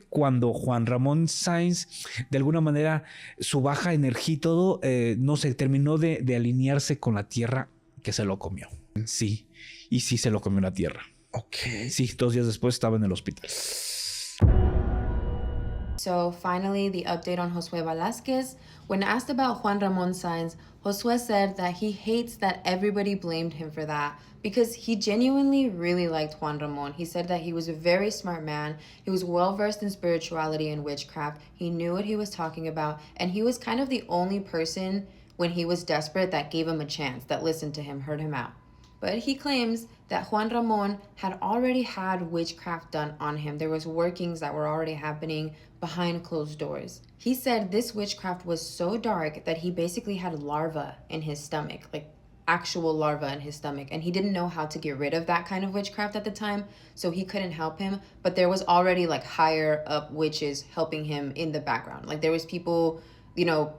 cuando Juan Ramón Sáenz, de alguna manera, su baja energía y todo, no se terminó de alinearse con la tierra que se lo comió. Sí, y sí se lo comió la tierra. Ok. Sí, 2 días después estaba en el hospital. So finally, the update on Josue Velasquez. When asked about Juan Ramon Sainz, Josue said that he hates that everybody blamed him for that because he genuinely really liked Juan Ramon. He said that he was a very smart man. He was well versed in spirituality and witchcraft. He knew what he was talking about, and he was kind of the only person when he was desperate that gave him a chance, that listened to him, heard him out. But he claims that Juan Ramon had already had witchcraft done on him. There was workings that were already happening behind closed doors. He said this witchcraft was so dark that he basically had larvae in his stomach, like actual larvae in his stomach, and he didn't know how to get rid of that kind of witchcraft at the time, so he couldn't help him. But there was already like higher up witches helping him in the background. Like there was people,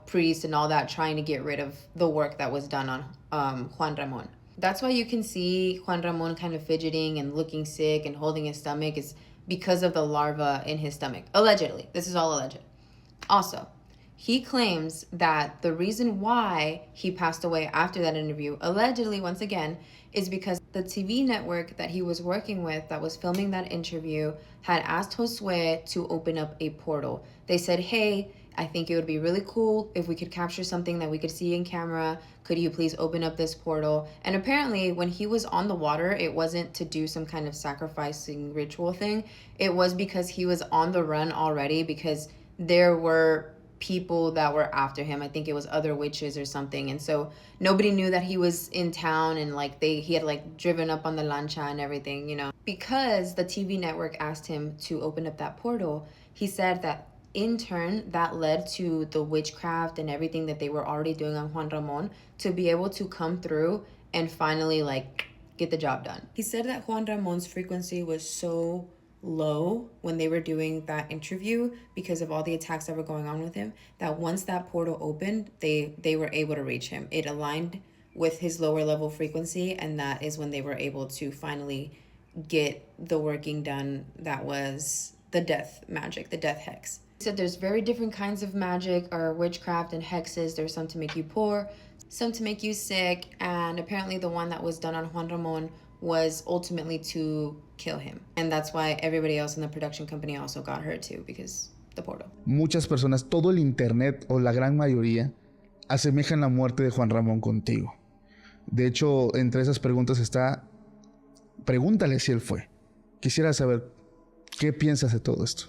priests and all that trying to get rid of the work that was done on Juan Ramon. That's why you can see Juan Ramon kind of fidgeting and looking sick and holding his stomach, is because of the larva in his stomach. Allegedly. This is all alleged. Also, he claims that the reason why he passed away after that interview, allegedly once again, is because the TV network that he was working with that was filming that interview had asked Josue to open up a portal. They said, hey, I think it would be really cool if we could capture something that we could see in camera. Could you please open up this portal? And apparently when he was on the water, it wasn't to do some kind of sacrificing ritual thing. It was because he was on the run already, because there were people that were after him. I think it was other witches or something. And so nobody knew that he was in town, and he had driven up on the lancha and everything, Because the TV network asked him to open up that portal, he said that in turn, that led to the witchcraft and everything that they were already doing on Juan Ramon to be able to come through and finally get the job done. He said that Juan Ramon's frequency was so low when they were doing that interview because of all the attacks that were going on with him, that once that portal opened, they were able to reach him. It aligned with his lower level frequency, and that is when they were able to finally get the working done that was the death magic, the death hex. He said there's very different kinds of magic or witchcraft and hexes. There's some to make you poor, some to make you sick, and apparently the one that was done on Juan Ramon was ultimately to kill him. And that's why everybody else in the production company also got hurt too, because the portal. Muchas personas, todo el internet o la gran mayoría, asemejan la muerte de Juan Ramón contigo. De hecho, entre esas preguntas está, pregúntale si él fue. Quisiera saber qué piensas de todo esto.